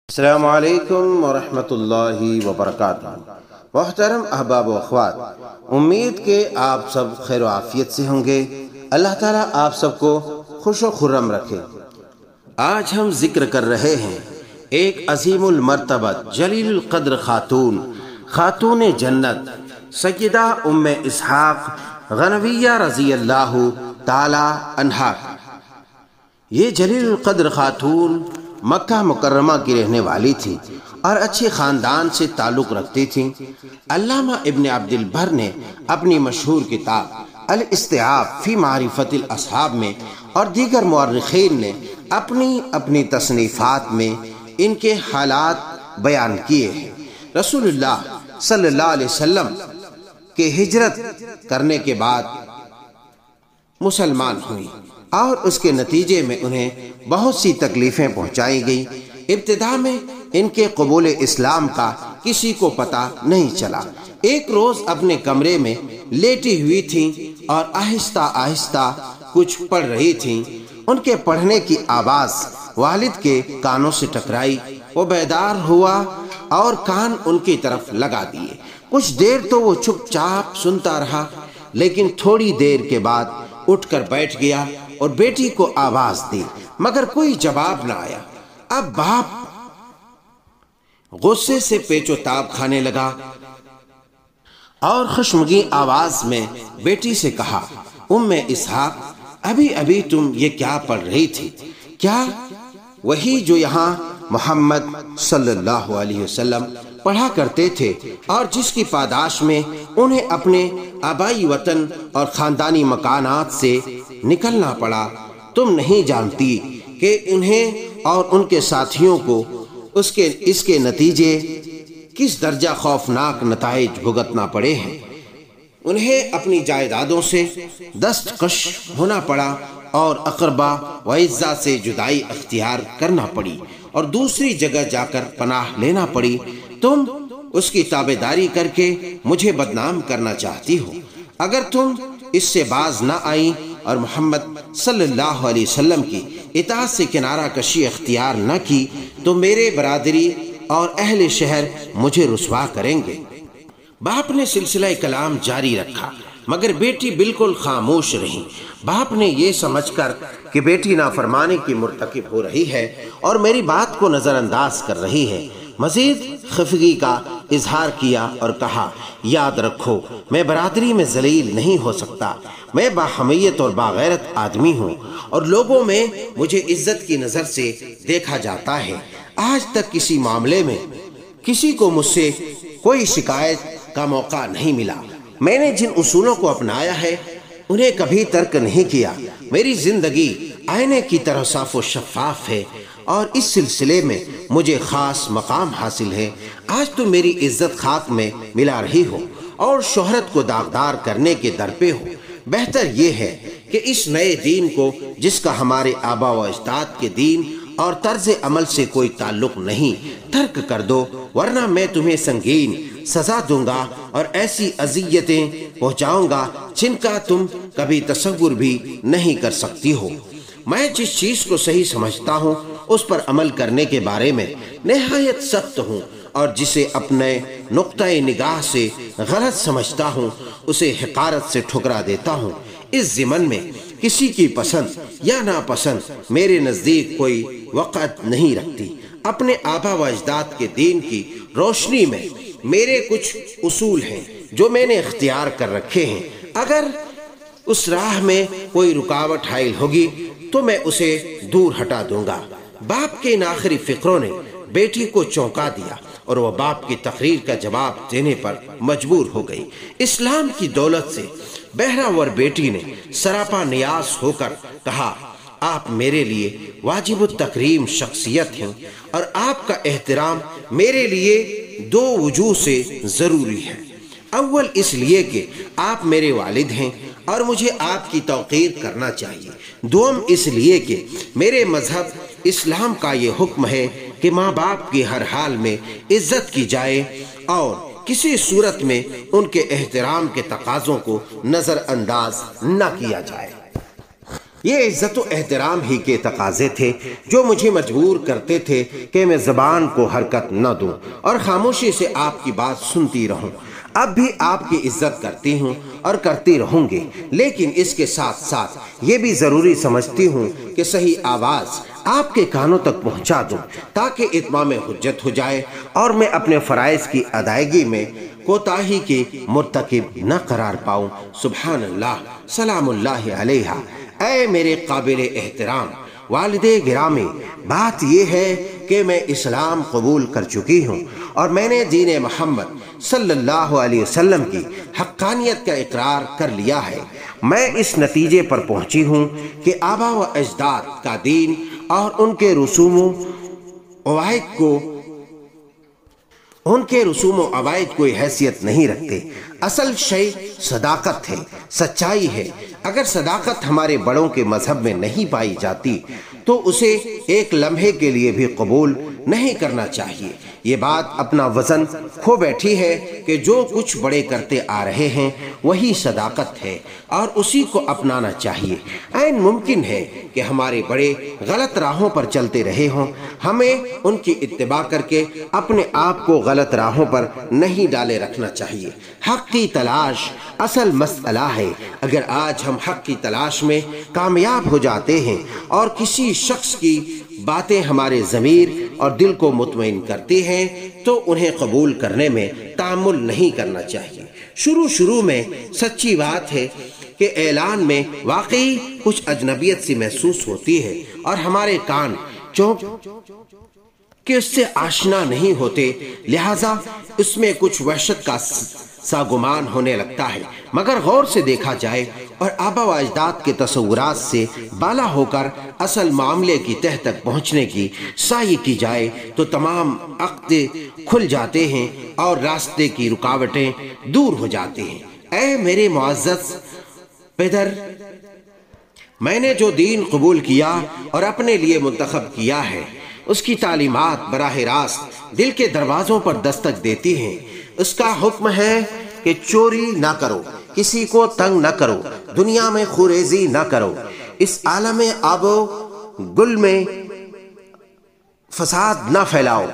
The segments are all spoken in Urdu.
السلام علیکم ورحمۃ اللہ وبرکاتہ۔ محترم احباب و اخوات، امید کہ آپ سب خیر و عافیت سے ہوں گے۔ اللہ تعالیٰ آپ سب کو خوش و خرم رکھے۔ آج ہم ذکر کر رہے ہیں ایک عظیم المرتبت جلیل القدر خاتون جنت سیدہ ام اسحاق غنویہ رضی اللہ تعالی عنہا۔ یہ جلیل القدر خاتون مکہ مکرمہ کی رہنے والی تھی اور اچھے خاندان سے تعلق رکھتی تھی۔ علامہ ابن عبد البر نے اپنی مشہور کتاب الاستیعاب فی معرفت الاصحاب میں اور دیگر مورخین نے اپنی تصنیفات میں ان کے حالات بیان کیے ہیں۔ رسول اللہ صلی اللہ علیہ وسلم کے ہجرت کرنے کے بعد مسلمان ہوئی اور اس کے نتیجے میں انہیں بہت سی تکلیفیں پہنچائی گئی۔ ابتدا میں ان کے قبول اسلام کا کسی کو پتہ نہیں چلا۔ ایک روز اپنے کمرے میں لیٹی ہوئی تھیں اور آہستہ آہستہ کچھ پڑھ رہی تھیں۔ ان کے پڑھنے کی آواز والد کے کانوں سے ٹکرائی۔ وہ بیدار ہوا اور کان ان کی طرف لگا دیے۔ کچھ دیر تو وہ چپ چاپ سنتا رہا، لیکن تھوڑی دیر کے بعد اٹھ کر بیٹھ گیا اور بیٹی کو آواز دی، مگر کوئی جواب نہ آیا۔ اب باپ غصے سے پیچ و تاب کھانے لگا اور خشمگین آواز میں بیٹی سے کہا، ام اسحاق، ابھی تم یہ کیا پڑھ رہی تھی؟ کیا وہی جو یہاں محمد صلی اللہ علیہ وسلم پڑھا کرتے تھے اور جس کی پاداش میں انہیں اپنے آبائی وطن اور خاندانی مکانات سے نکلنا پڑا؟ تم نہیں جانتی کہ انہیں اور ان کے ساتھیوں کو اس کے نتیجے کس درجہ خوفناک نتائج بھگتنا پڑے ہیں۔ انہیں اپنی جائیدادوں سے دستکش ہونا پڑا اور اقربا و اعزا سے جدائی اختیار کرنا پڑی اور دوسری جگہ جا کر پناہ لینا پڑی۔ تم اس کی تابعداری کر کے مجھے بدنام کرنا چاہتی ہو۔ اگر تم اس سے باز نہ آئی اور محمد صلی اللہ علیہ وسلم کی اطاعت سے کنارہ کشی اختیار نہ کی تو میرے برادری اور اہل شہر مجھے رسوا کریں گے۔ باپ نے سلسلہ کلام جاری رکھا، مگر بیٹی بالکل خاموش رہی۔ باپ نے یہ سمجھ کر کہ بیٹی نافرمانی کی مرتکب ہو رہی ہے اور میری بات کو نظر انداز کر رہی ہے، مزید خفگی کا اظہار کیا اور کہا، یاد رکھو میں برادری میں ذلیل نہیں ہو سکتا۔ میں باحمیت اور باغیرت آدمی ہوں اور لوگوں میں مجھے عزت کی نظر سے دیکھا جاتا ہے۔ آج تک کسی معاملے میں کسی کو مجھ سے کوئی شکایت کا موقع نہیں ملا۔ میں نے جن اصولوں کو اپنایا ہے انہیں کبھی ترک نہیں کیا۔ میری زندگی آئینے کی طرح صاف و شفاف ہے اور اس سلسلے میں مجھے خاص مقام حاصل ہے۔ آج تو میری عزت خاک میں ملا رہی ہو اور شہرت کو داغدار کرنے کے در پہ ہو۔ بہتر یہ ہے کہ اس نئے دین کو، جس کا ہمارے آبا و اجداد کے دین اور طرز عمل سے کوئی تعلق نہیں، ترک کر دو، ورنہ میں تمہیں سنگین سزا دوں گا اور ایسی اذیتیں پہنچاؤں گا جن کا تم کبھی تصور بھی نہیں کر سکتی ہو۔ میں جس چیز کو صحیح سمجھتا ہوں اس پر عمل کرنے کے بارے میں نہایت سخت ہوں اور جسے اپنے نقطۂ نگاہ سے غلط سمجھتا ہوں اسے حقارت سے ٹھکرا دیتا ہوں۔ اس ضمن میں کسی کی پسند یا ناپسند میرے نزدیک کوئی وقت نہیں رکھتی۔ اپنے آبا و اجداد کے دین کی روشنی میں میرے کچھ اصول ہیں جو میں نے اختیار کر رکھے ہیں۔ اگر اس راہ میں کوئی رکاوٹ حائل ہوگی تو میں اسے دور ہٹا دوں گا۔ باپ کے ان آخری فقروں نے بیٹی کو چونکا دیا اور وہ باپ کی تقریر کا جواب دینے پر مجبور ہو گئی۔ اسلام کی دولت سے بہراور بیٹی نے سراپا نیاز ہو کر کہا، آپ میرے لیے واجب التکریم شخصیت ہیں اور آپ کا احترام میرے لیے دو وجوہ سے ضروری ہے۔ اول اس لیے کہ آپ میرے والد ہیں اور مجھے آپ کی توقیر کرنا چاہیے۔ دوم اس لیے کہ میرے مذہب اسلام کا یہ حکم ہے کہ ماں باپ کی ہر حال میں عزت کی جائے اور کسی صورت میں ان کے احترام کے تقاضوں کو نظر انداز نہ کیا جائے۔ یہ عزت و احترام ہی کے تقاضے تھے جو مجھے مجبور کرتے تھے کہ میں زبان کو حرکت نہ دوں اور خاموشی سے آپ کی بات سنتی رہوں۔ اب بھی آپ کی عزت کرتی ہوں اور کرتی رہوں گی، لیکن اس کے ساتھ ساتھ یہ بھی ضروری سمجھتی ہوں کہ صحیح آواز آپ کے کانوں تک پہنچا دوں تاکہ اتمام حجت ہو جائے اور میں اپنے فرائض کی ادائیگی میں کوتاہی کے مرتکب نہ قرار پاؤں۔ سبحان اللہ، سلام اللہ علیہ۔ اے میرے قابل احترام والد گرامی، بات یہ ہے کہ میں اسلام قبول کر چکی ہوں اور میں نے دین محمد صلی اللہ علیہ وسلم کی حقانیت کا اقرار کر لیا ہے۔ میں اس نتیجے پر پہنچی ہوں کہ آبا و اجداد کا دین اور ان کے رسوم و عوائد کوئی حیثیت نہیں رکھتے۔ اصل شے صداقت ہے، سچائی ہے۔ اگر صداقت ہمارے بڑوں کے مذہب میں نہیں پائی جاتی تو اسے ایک لمحے کے لیے بھی قبول نہیں کرنا چاہیے۔ یہ بات اپنا وزن کھو بیٹھی ہے کہ جو کچھ بڑے کرتے آ رہے ہیں وہی صداقت ہے اور اسی کو اپنانا چاہیے۔ عین ممکن ہے کہ ہمارے بڑے غلط راہوں پر چلتے رہے ہوں، ہمیں ان کی اتباع کر کے اپنے آپ کو غلط راہوں پر نہیں ڈالے رکھنا چاہیے۔ حق کی تلاش اصل مسئلہ ہے۔ اگر آج ہم حق کی تلاش میں کامیاب ہو جاتے ہیں اور کسی شخص کی باتیں ہمارے ضمیر اور دل کو مطمئن کرتی ہیں تو انہیں قبول کرنے میں تامل نہیں کرنا چاہیے۔ شروع میں سچی بات ہے کہ اعلان میں واقعی کچھ اجنبیت سی محسوس ہوتی ہے اور ہمارے کان چونکہ کہ اس سے آشنا نہیں ہوتے، لہذا اس میں کچھ وحشت کا سا گمان ہونے لگتا ہے۔ مگر غور سے دیکھا جائے اور آبا و اجداد کے تصورات سے بالا ہو کر اصل معاملے کی تہ تک پہنچنے کی سعی کی جائے تو تمام عقد کھل جاتے ہیں اور راستے کی رکاوٹیں دور ہو جاتی ہیں۔ اے میرے معزز پدر، میں نے جو دین قبول کیا اور اپنے لیے منتخب کیا ہے اس کی تعلیمات براہ راست دل کے دروازوں پر دستک دیتی ہیں۔ اس کا حکم ہے کہ چوری نہ کرو، کسی کو تنگ نہ کرو، دنیا میں خوریزی نہ کرو، اس عالم آب و گل میں فساد نہ پھیلاؤ،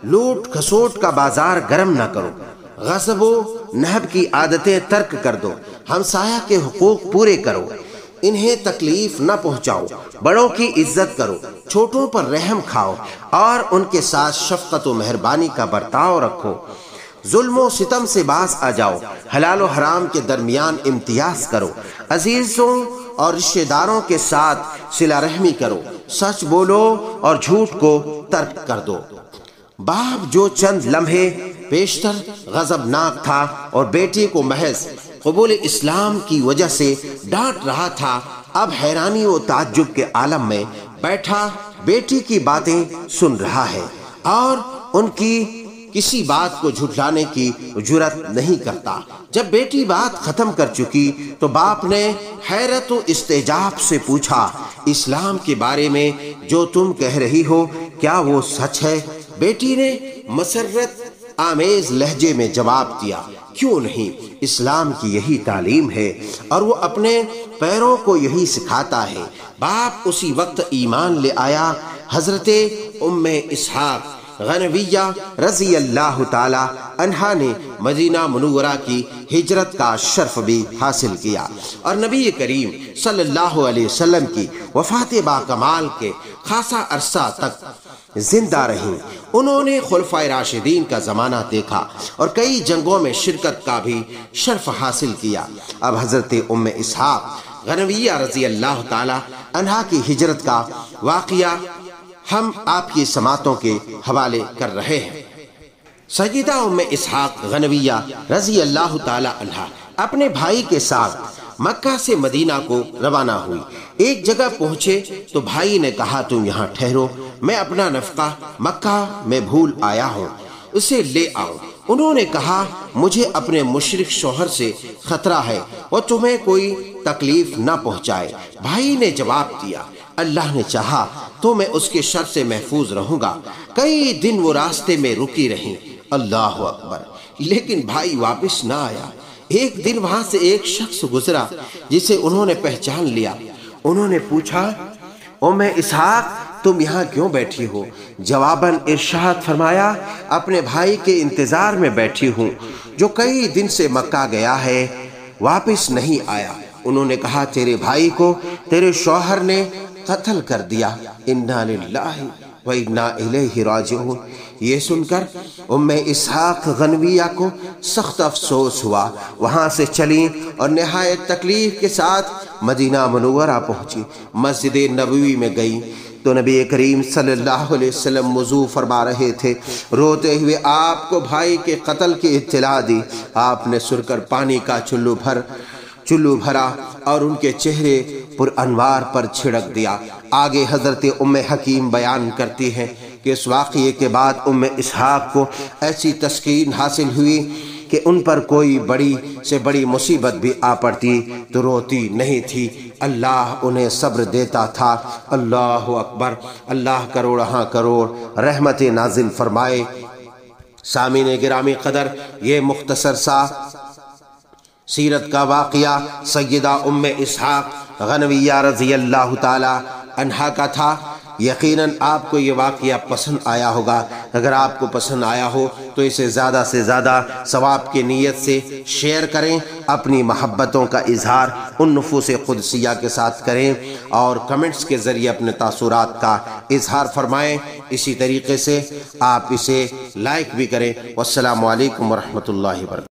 لوٹ کھسوٹ کا بازار گرم نہ کرو، غصب و نہب کی عادتیں ترک کر دو، ہمسایہ کے حقوق پورے کرو، انہیں تکلیف نہ پہنچاؤ، بڑوں کی عزت کرو، چھوٹوں پر رحم کھاؤ اور ان کے ساتھ شفقت و مہربانی کا برتاؤ رکھو، ظلم و ستم سے باز آ جاؤ، حلال و حرام کے درمیان امتیاز کرو، عزیزوں اور رشتہ داروں کے ساتھ صلہ رحمی کرو، سچ بولو اور جھوٹ کو ترک کر دو۔ باپ جو چند لمحے پیشتر غضبناک تھا اور بیٹی کو محض قبول اسلام کی وجہ سے ڈانٹ رہا تھا، اب حیرانی و تعجب کے عالم میں بیٹھا بیٹی کی باتیں سن رہا ہے اور ان کی کسی بات کو جھٹلانے کی جرات نہیں کرتا۔ جب بیٹی بات ختم کر چکی تو باپ نے حیرت و استعجاب سے پوچھا، اسلام کے بارے میں جو تم کہہ رہی ہو کیا وہ سچ ہے؟ بیٹی نے مسرت آمیز لہجے میں جواب دیا، کیوں نہیں، اسلام کی یہی تعلیم ہے اور وہ اپنے پیروں کو یہی سکھاتا ہے۔ باپ اسی وقت ایمان لے آیا۔ حضرت ام اسحاق غنویہ رضی اللہ تعالی عنہا نے مدینہ منورہ کی ہجرت کا شرف بھی حاصل کیا اور نبی کریم صلی اللہ علیہ وسلم کی وفات باکمال کے خاصا عرصہ تک زندہ رہیں۔ انہوں نے خلفائے راشدین کا زمانہ دیکھا اور کئی جنگوں میں شرکت کا بھی شرف حاصل کیا۔ اب حضرت ام اسحاق غنویہ رضی اللہ تعالی عنہا کی ہجرت کا واقعہ ہم آپ کی سماعتوں کے حوالے کر رہے ہیں۔ سیدہ ام اسحاق غنویہ رضی اللہ تعالی عنہا اپنے بھائی کے ساتھ مکہ سے مدینہ کو روانہ ہوئی۔ ایک جگہ پہنچے تو بھائی نے کہا، تم یہاں ٹھہرو، میں اپنا نفقہ مکہ میں بھول آیا ہوں، اسے لے آؤ۔ انہوں نے کہا، مجھے اپنے مشرک شوہر سے خطرہ ہے اور تمہیں کوئی تکلیف نہ پہنچائے۔ بھائی نے جواب دیا، اللہ نے چاہا تو میں اس کے شر سے محفوظ رہوں گا۔ کئی دن وہ راستے میں رکی رہیں، اللہ اکبر، لیکن بھائی واپس نہ آیا۔ ایک دن وہاں سے ایک شخص گزرا جسے انہوں نے پہچان لیا۔ انہوں نے پوچھا ام اسحاق تم یہاں کیوں بیٹھی ہو؟ جواباً ارشاد فرمایا اپنے بھائی کے انتظار میں بیٹھی ہوں جو کئی دن سے مکہ گیا ہے واپس نہیں آیا۔ انہوں نے کہا تیرے بھائی کو تیرے شوہر نے قتل کر دیا، انا للہ و انا الیہ راجعون۔ یہ سن کر ام اسحاق غنویہ کو سخت افسوس ہوا، وہاں سے چلیں اور نہایت تکلیف کے ساتھ مدینہ منورہ پہنچی۔ مسجد نبوی میں گئیں تو نبی کریم صلی اللہ علیہ وسلم وضو فرما رہے تھے، روتے ہوئے آپ کو بھائی کے قتل کی اطلاع دی۔ آپ نے سر کر پانی کا چلو بھرا اور ان کے چہرے پر انوار پر چھڑک دیا۔ آگے حضرت ام حکیم بیان کرتی ہیں کہ اس واقعے کے بعد ام اسحاق کو ایسی تسکین حاصل ہوئی کہ ان پر کوئی بڑی سے بڑی مصیبت بھی آ پڑتی تو روتی نہیں تھی، اللہ انہیں صبر دیتا تھا۔ اللہ اکبر، اللہ کروڑہاں کروڑ رحمت نازل فرمائے۔ سامعین گرامی قدر، یہ مختصر سا سیرت کا واقعہ سیدہ ام اسحاق غنویہ رضی اللہ تعالی عنہا کا تھا۔ یقیناً آپ کو یہ واقعہ پسند آیا ہوگا۔ اگر آپ کو پسند آیا ہو تو اسے زیادہ سے زیادہ ثواب کی نیت سے شیئر کریں، اپنی محبتوں کا اظہار ان نفوس قدسیہ کے ساتھ کریں اور کمنٹس کے ذریعے اپنے تاثرات کا اظہار فرمائیں۔ اسی طریقے سے آپ اسے لائک بھی کریں۔ والسلام علیکم ورحمۃ اللہ وبرکاتہ۔